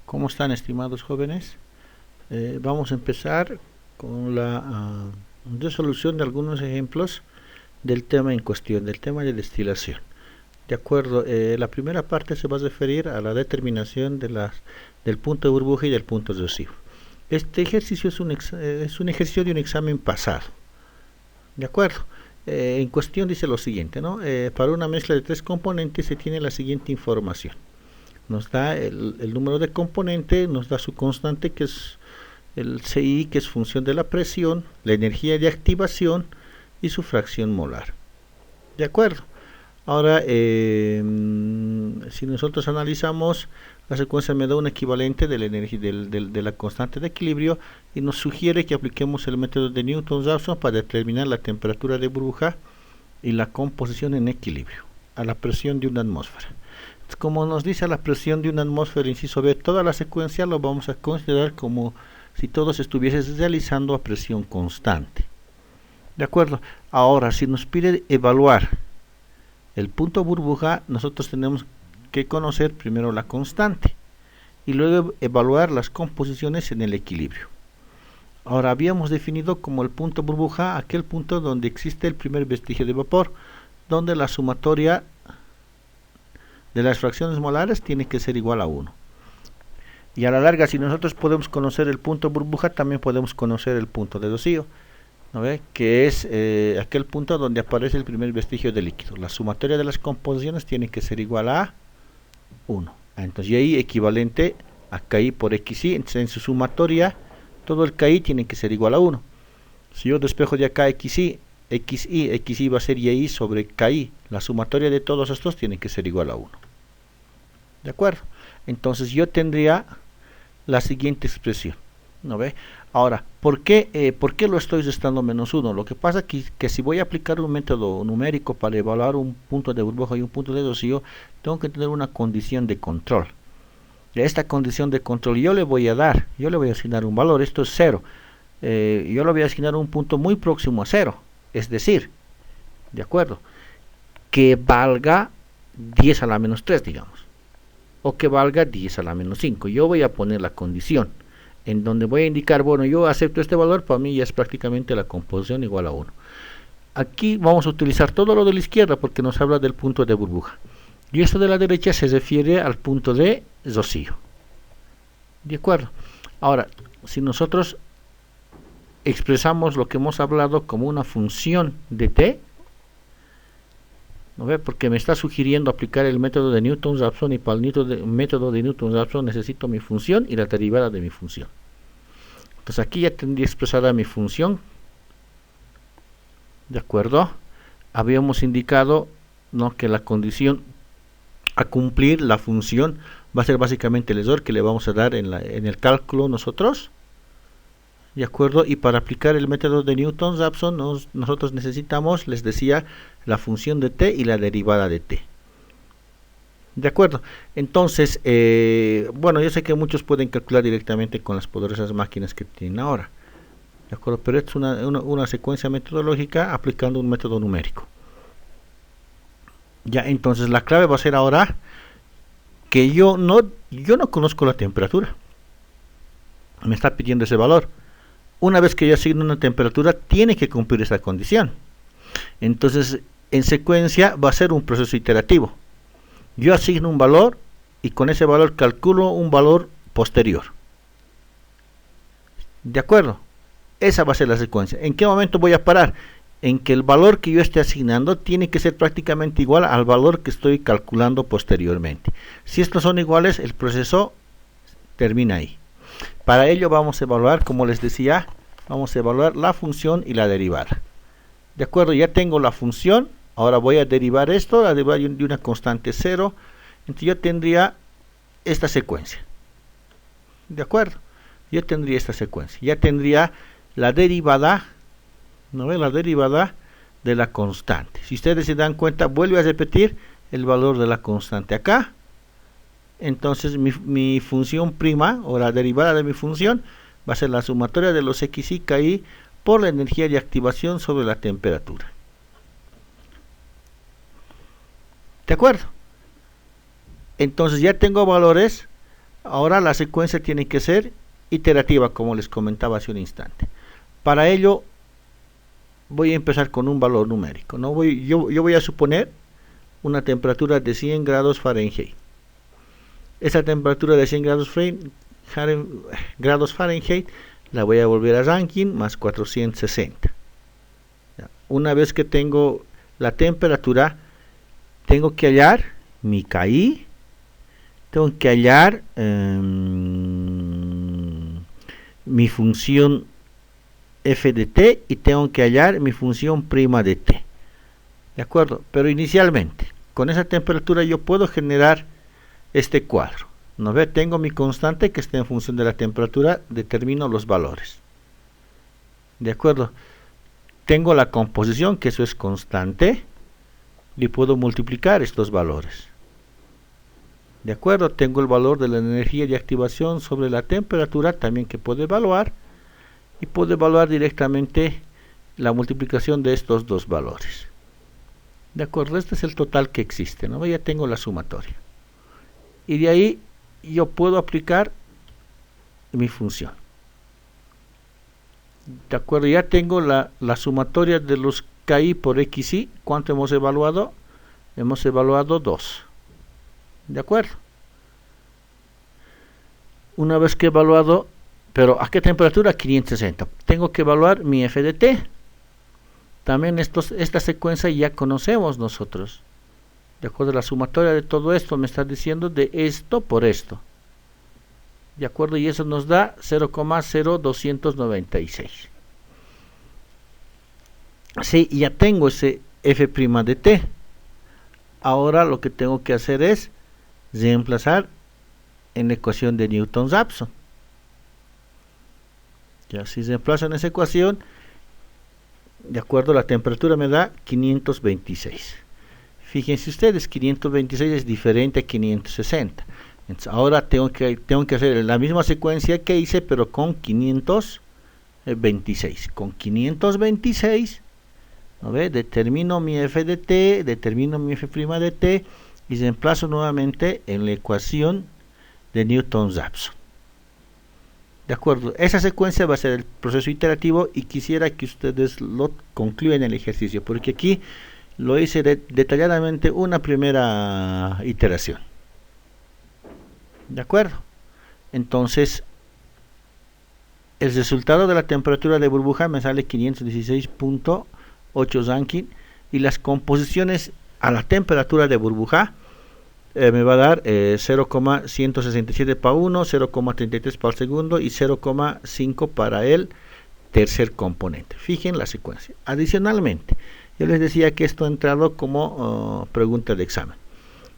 ¿Cómo están, estimados jóvenes? Vamos a empezar con la resolución de algunos ejemplos del tema en cuestión, del tema de destilación. De acuerdo, la primera parte se va a referir a la determinación del punto de burbuja y del punto de residuo. Este ejercicio es un ejercicio de un examen pasado. De acuerdo. En cuestión dice lo siguiente, ¿no? Para una mezcla de 3 componentes se tiene la siguiente información. Nos da el número de componente, nos da su constante, que es el CI, que es función de la presión, la energía de activación y su fracción molar. De acuerdo. Ahora, si nosotros analizamos, la secuencia me da un equivalente de la energía de la constante de equilibrio y nos sugiere que apliquemos el método de Newton-Raphson para determinar la temperatura de burbuja y la composición en equilibrio a la presión de una atmósfera. Como nos dice la presión de una atmósfera, inciso B, toda la secuencia lo vamos a considerar como si todo se estuviese realizando a presión constante. ¿De acuerdo? Ahora, si nos pide evaluar el punto burbuja, nosotros tenemos que conocer primero la constante y luego evaluar las composiciones en el equilibrio. Ahora, habíamos definido como el punto burbuja aquel punto donde existe el primer vestigio de vapor, donde la sumatoria de las fracciones molares tiene que ser igual a 1. Y a la larga, si nosotros podemos conocer el punto burbuja, también podemos conocer el punto de rocío, ¿no ve? Que es aquel punto donde aparece el primer vestigio de líquido. La sumatoria de las composiciones tiene que ser igual a 1. Entonces, y ahí equivalente a KI por XI. Entonces, en su sumatoria, todo el KI tiene que ser igual a 1. Si yo despejo de acá XI va a ser YI sobre KI. La sumatoria de todos estos tiene que ser igual a 1. ¿De acuerdo? Entonces yo tendría la siguiente expresión. ¿No ve? Ahora, ¿por qué lo estoy restando menos 1? Lo que pasa es que si voy a aplicar un método numérico para evaluar un punto de burbuja y un punto de rocío, tengo que tener una condición de control. Y a esta condición de control yo le voy a asignar un valor, esto es 0. Yo le voy a asignar un punto muy próximo a 0. Es decir, ¿de acuerdo? Que valga 10 a la menos 3, digamos. O que valga 10 a la menos 5. Yo voy a poner la condición en donde voy a indicar, bueno, yo acepto este valor, para mí ya es prácticamente la composición igual a 1. Aquí vamos a utilizar todo lo de la izquierda porque nos habla del punto de burbuja. Y esto de la derecha se refiere al punto de rocío. ¿De acuerdo? Ahora, si nosotros expresamos lo que hemos hablado como una función de t, ¿no ve? Porque me está sugiriendo aplicar el método de Newton-Raphson, y para el método de Newton-Raphson necesito mi función y la derivada de mi función. Entonces aquí ya tendría expresada mi función. ¿De acuerdo? Habíamos indicado, ¿no?, que la condición a cumplir, la función, va a ser básicamente el error que le vamos a dar en el cálculo nosotros. ¿De acuerdo? Y para aplicar el método de Newton-Raphson nosotros necesitamos, les decía, la función de t y la derivada de t. ¿De acuerdo? Entonces, bueno, yo sé que muchos pueden calcular directamente con las poderosas máquinas que tienen ahora. ¿De acuerdo? Pero esto es una secuencia metodológica aplicando un método numérico. Ya, entonces la clave va a ser ahora que yo no conozco la temperatura. Me está pidiendo ese valor. Una vez que yo asigno una temperatura, tiene que cumplir esa condición. Entonces, en secuencia va a ser un proceso iterativo. Yo asigno un valor y con ese valor calculo un valor posterior. ¿De acuerdo? Esa va a ser la secuencia. ¿En qué momento voy a parar? En que el valor que yo esté asignando tiene que ser prácticamente igual al valor que estoy calculando posteriormente. Si estos son iguales, el proceso termina ahí. Para ello vamos a evaluar, como les decía, vamos a evaluar la función y la derivada. De acuerdo, ya tengo la función, ahora voy a derivar esto, a derivar de una constante 0, entonces yo tendría esta secuencia. De acuerdo, yo tendría esta secuencia, ya tendría la derivada, ¿no ve? La derivada de la constante. Si ustedes se dan cuenta, vuelve a repetir el valor de la constante acá. Entonces mi función prima, o la derivada de mi función, va a ser la sumatoria de los x y KI por la energía de activación sobre la temperatura. ¿De acuerdo? Entonces ya tengo valores Ahora la secuencia tiene que ser iterativa, como les comentaba hace un instante. Para ello voy a empezar con un valor numérico, ¿no? Yo voy a suponer una temperatura de 100 grados Fahrenheit. Esa temperatura de 100 grados Fahrenheit la voy a volver a Rankine más 460. Una vez que tengo la temperatura, tengo que hallar mi KI, tengo que hallar mi función f de t y tengo que hallar mi función prima de t. ¿De acuerdo? Pero inicialmente, con esa temperatura yo puedo generar este cuadro. ¿No ve? Tengo mi constante que está en función de la temperatura, determino los valores. ¿De acuerdo? Tengo la composición, que eso es constante, y puedo multiplicar estos valores. ¿De acuerdo? Tengo el valor de la energía de activación sobre la temperatura, también que puedo evaluar, y puedo evaluar directamente la multiplicación de estos dos valores. ¿De acuerdo? Este es el total que existe, ¿no? Ya tengo la sumatoria. Y de ahí yo puedo aplicar mi función. De acuerdo, ya tengo la sumatoria de los KI por XY. ¿Cuánto hemos evaluado? Hemos evaluado 2. ¿De acuerdo? Una vez que he evaluado, pero ¿a qué temperatura? 560. Tengo que evaluar mi f de t. También esta secuencia ya conocemos nosotros. De acuerdo, la sumatoria de todo esto me está diciendo de esto por esto. De acuerdo, y eso nos da 0,0296. Sí, ya tengo ese f' de t. Ahora lo que tengo que hacer es reemplazar en la ecuación de Newton-Raphson. Ya, si reemplazo en esa ecuación, de acuerdo, la temperatura me da 526. Fíjense ustedes, 526 es diferente a 560. Entonces, ahora tengo que hacer la misma secuencia que hice, pero con 526. Con 526, ¿no ve? Determino mi f de t, determino mi f' de t y reemplazo nuevamente en la ecuación de Newton-Raphson. De acuerdo, esa secuencia va a ser el proceso iterativo y quisiera que ustedes lo concluyan en el ejercicio, porque aquí lo hice detalladamente una primera iteración. ¿De acuerdo? Entonces, el resultado de la temperatura de burbuja me sale 516.8 Rankine y las composiciones a la temperatura de burbuja me va a dar 0,167 para 1, 0,33 para el segundo y 0,5 para el tercer componente. Fijen la secuencia. Adicionalmente, yo les decía que esto ha entrado como pregunta de examen.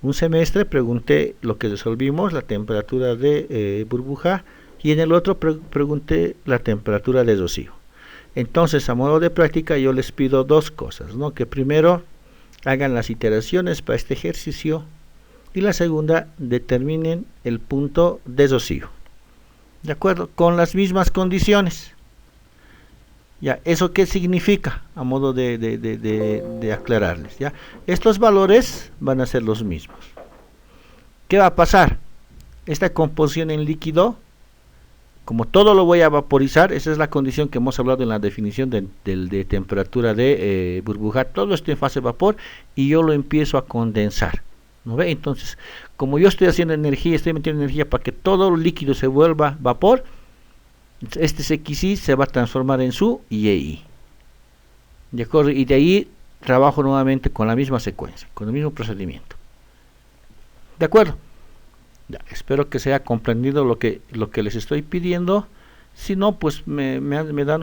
Un semestre pregunté lo que resolvimos, la temperatura de burbuja, y en el otro pregunté la temperatura de rocío. Entonces, a modo de práctica, yo les pido dos cosas, ¿no? Que primero hagan las iteraciones para este ejercicio y la segunda, determinen el punto de rocío. ¿De acuerdo? Con las mismas condiciones. Ya, ¿eso qué significa? A modo de aclararles, ¿ya? Estos valores van a ser los mismos. ¿Qué va a pasar? Esta composición en líquido, como todo lo voy a vaporizar, esa es la condición que hemos hablado en la definición de temperatura de burbuja, todo esto en fase vapor y yo lo empiezo a condensar. ¿No ve? Entonces, como yo estoy haciendo energía, estoy metiendo energía para que todo el líquido se vuelva vapor, este XY se va a transformar en su YI. ¿De acuerdo? Y de ahí trabajo nuevamente con la misma secuencia, con el mismo procedimiento. ¿De acuerdo? Ya, espero que sea comprendido lo que les estoy pidiendo. Si no, pues me dan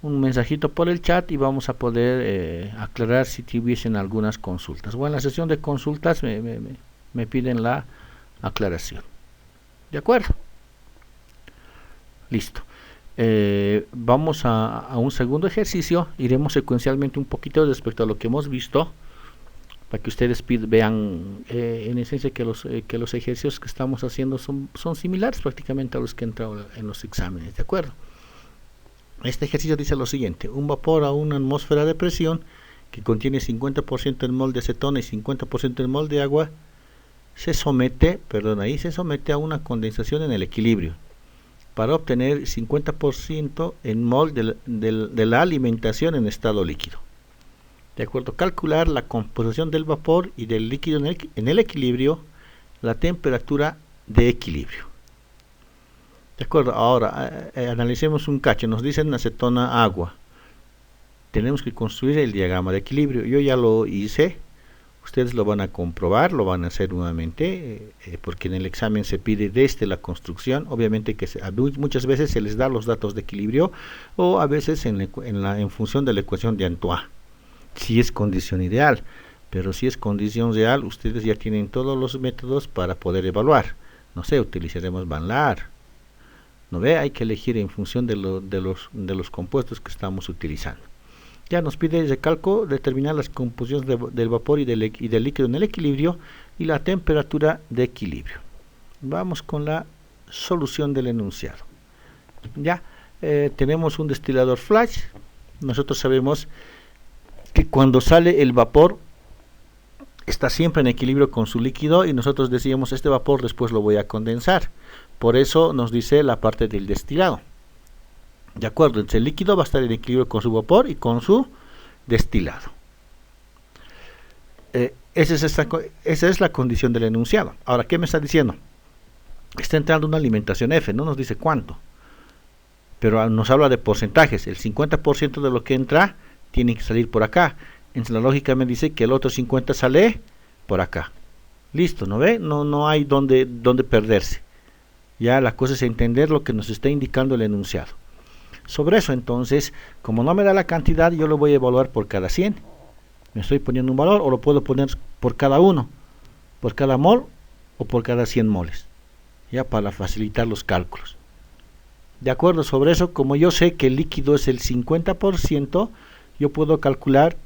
un mensajito por el chat y vamos a poder aclarar si tuviesen algunas consultas. O en la sesión de consultas me piden la aclaración. ¿De acuerdo? Listo. Vamos a un segundo ejercicio. Iremos secuencialmente un poquito respecto a lo que hemos visto, para que ustedes vean en esencia que los ejercicios que estamos haciendo son similares prácticamente a los que han entrado en los exámenes. ¿De acuerdo? Este ejercicio dice lo siguiente: un vapor a una atmósfera de presión que contiene 50% del mol de acetona y 50% del mol de agua se somete a una condensación en el equilibrio para obtener 50% en mol de la alimentación en estado líquido. De acuerdo, calcular la composición del vapor y del líquido en el equilibrio, la temperatura de equilibrio. De acuerdo, ahora analicemos un cacho. Nos dicen acetona agua. Tenemos que construir el diagrama de equilibrio. Yo ya lo hice. Ustedes lo van a comprobar, lo van a hacer nuevamente, porque en el examen se pide desde la construcción. Obviamente que muchas veces se les da los datos de equilibrio, o a veces en función de la ecuación de Antoine, si es condición ideal. Pero si es condición real, ustedes ya tienen todos los métodos para poder evaluar. No sé, utilizaremos Banlar. ¿No ve? Hay que elegir en función de los compuestos que estamos utilizando. Ya nos pide el recalco, determinar las composiciones del vapor y del líquido en el equilibrio y la temperatura de equilibrio. Vamos con la solución del enunciado. Ya tenemos un destilador flash. Nosotros sabemos que cuando sale el vapor está siempre en equilibrio con su líquido, y nosotros decíamos, este vapor después lo voy a condensar. Por eso nos dice la parte del destilado. De acuerdo, entonces el líquido va a estar en equilibrio con su vapor y con su destilado. Esa es la condición del enunciado. Ahora, ¿qué me está diciendo? Está entrando una alimentación F, no nos dice cuánto, pero nos habla de porcentajes. El 50% de lo que entra tiene que salir por acá. Entonces la lógica me dice que el otro 50% sale por acá. Listo, ¿no ve? No hay donde perderse. Ya la cosa es entender lo que nos está indicando el enunciado. Sobre eso, entonces, como no me da la cantidad, yo lo voy a evaluar por cada 100. Me estoy poniendo un valor, o lo puedo poner por cada uno, por cada mol o por cada 100 moles, ya para facilitar los cálculos. De acuerdo, sobre eso, como yo sé que el líquido es el 50%, yo puedo calcular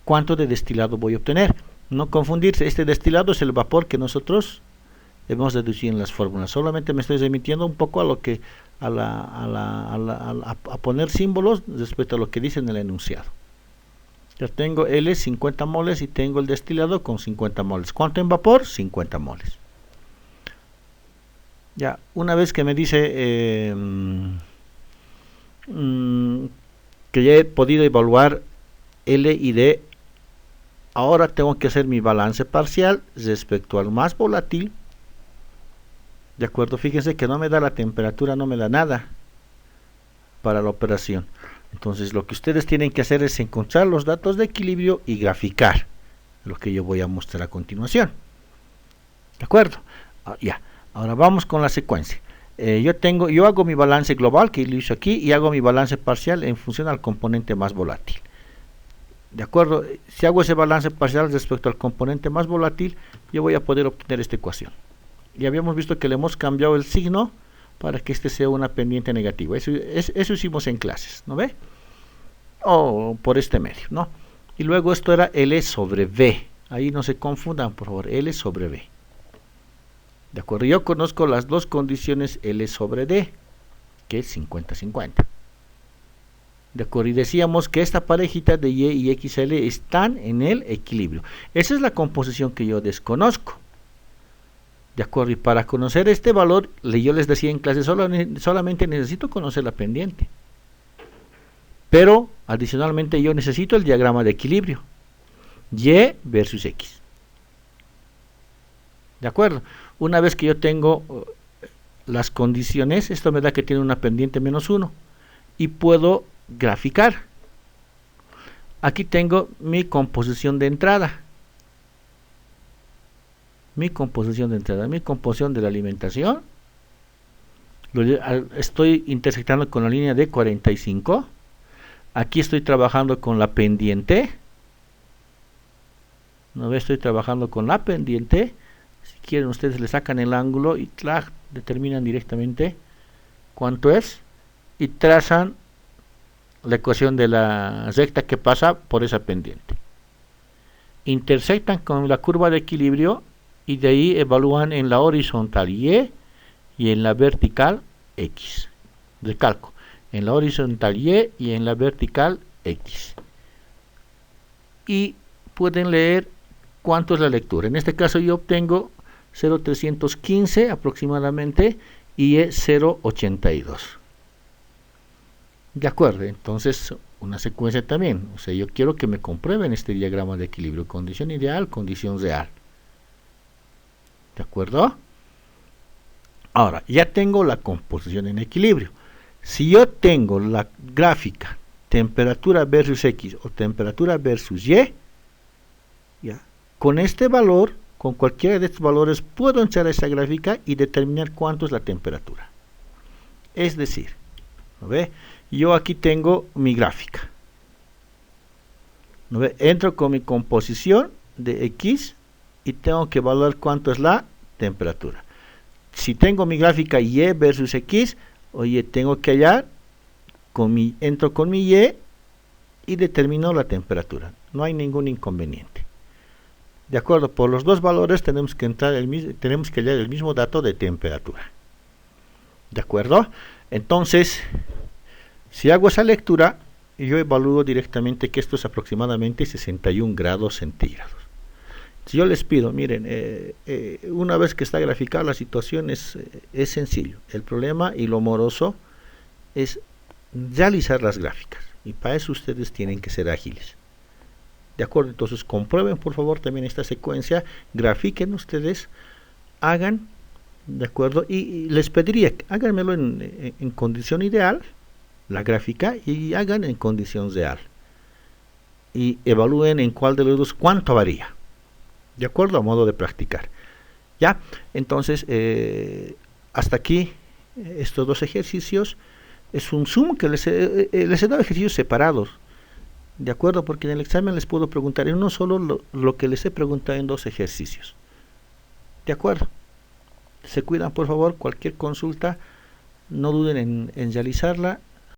cuánto de destilado voy a obtener. No confundirse, este destilado es el vapor que nosotros hemos deducido en las fórmulas. Solamente me estoy remitiendo un poco a lo que a poner símbolos respecto a lo que dice en el enunciado. Ya tengo L 50 moles y tengo el destilado con 50 moles. ¿Cuánto en vapor? 50 moles. Ya, una vez que me dice que ya he podido evaluar L y D, ahora tengo que hacer mi balance parcial respecto al más volátil. De acuerdo, fíjense que no me da la temperatura, no me da nada para la operación. Entonces lo que ustedes tienen que hacer es encontrar los datos de equilibrio y graficar lo que yo voy a mostrar a continuación. De acuerdo, ya. Ahora vamos con la secuencia. Yo hago mi balance global, que lo hice aquí, y hago mi balance parcial en función al componente más volátil. De acuerdo, si hago ese balance parcial respecto al componente más volátil, yo voy a poder obtener esta ecuación. Y habíamos visto que le hemos cambiado el signo para que este sea una pendiente negativa. Eso hicimos en clases, ¿no ve? O por este medio, ¿no? Y luego esto era L sobre V. Ahí no se confundan, por favor, L sobre V. De acuerdo, yo conozco las dos condiciones L sobre D, que es 50-50. De acuerdo, y decíamos que esta parejita de Y y XL están en el equilibrio. Esa es la composición que yo desconozco. De acuerdo, y para conocer este valor, yo les decía en clase, solamente necesito conocer la pendiente. Pero, adicionalmente, yo necesito el diagrama de equilibrio. Y versus X. De acuerdo, una vez que yo tengo las condiciones, esto me da que tiene una pendiente -1. Y puedo graficar. Aquí tengo mi composición de entrada. Mi composición de la alimentación. Estoy intersectando con la línea de 45. Aquí estoy trabajando con la pendiente. ¿No ve? Estoy trabajando con la pendiente. Si quieren, ustedes le sacan el ángulo y determinan directamente cuánto es. Y trazan la ecuación de la recta que pasa por esa pendiente. Intersectan con la curva de equilibrio y de ahí evalúan en la horizontal Y y en la vertical X. Recalco, en la horizontal Y y en la vertical X. Y pueden leer cuánto es la lectura. En este caso yo obtengo 0,315 aproximadamente, y E 0,82. De acuerdo, entonces una secuencia también, o sea, yo quiero que me comprueben este diagrama de equilibrio, condición ideal, condición real. ¿De acuerdo? Ahora, ya tengo la composición en equilibrio. Si yo tengo la gráfica temperatura versus X o temperatura versus Y, ya, con este valor, con cualquiera de estos valores, puedo entrar a esa gráfica y determinar cuánto es la temperatura. Es decir, ¿no ve? Yo aquí tengo mi gráfica. ¿No ve? Entro con mi composición de X y tengo que evaluar cuánto es la temperatura. Si tengo mi gráfica Y versus X, oye, tengo que hallar, entro con mi Y y determino la temperatura. No hay ningún inconveniente. De acuerdo, por los dos valores tenemos que hallar el mismo dato de temperatura. ¿De acuerdo? Entonces, si hago esa lectura, yo evalúo directamente que esto es aproximadamente 61 grados centígrados. Si yo les pido, miren, una vez que está graficada la situación es sencillo. El problema y lo moroso es realizar las gráficas, y para eso ustedes tienen que ser ágiles. De acuerdo, entonces comprueben por favor también esta secuencia, grafiquen ustedes, hagan, de acuerdo, y les pediría que háganmelo en condición ideal, la gráfica, y hagan en condición real, y evalúen en cuál de los dos cuánto varía. De acuerdo, a modo de practicar. Ya, entonces, hasta aquí, estos dos ejercicios, es un Zoom que les he dado ejercicios separados. De acuerdo, porque en el examen les puedo preguntar en uno solo lo que les he preguntado en dos ejercicios. De acuerdo. Se cuidan, por favor, cualquier consulta, no duden en realizarla.